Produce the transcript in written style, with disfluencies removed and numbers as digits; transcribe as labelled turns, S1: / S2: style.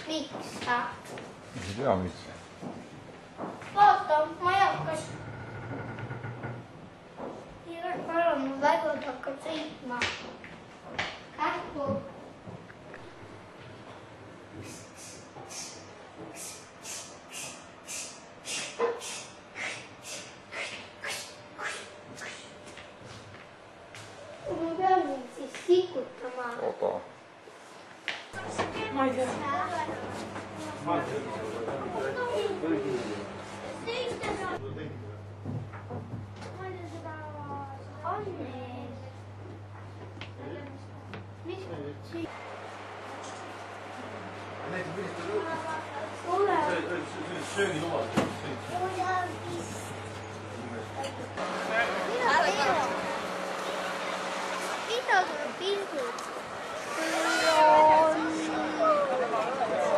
S1: Miks sa?
S2: Ei tea, miks.
S1: Vaata, majakas. Palun, mu vägud hakkab sõitma. Kähku. Ma pean nüüd siis sikutama.
S2: Oda.
S3: Ma ei tea.
S1: Mida tuleb pildud?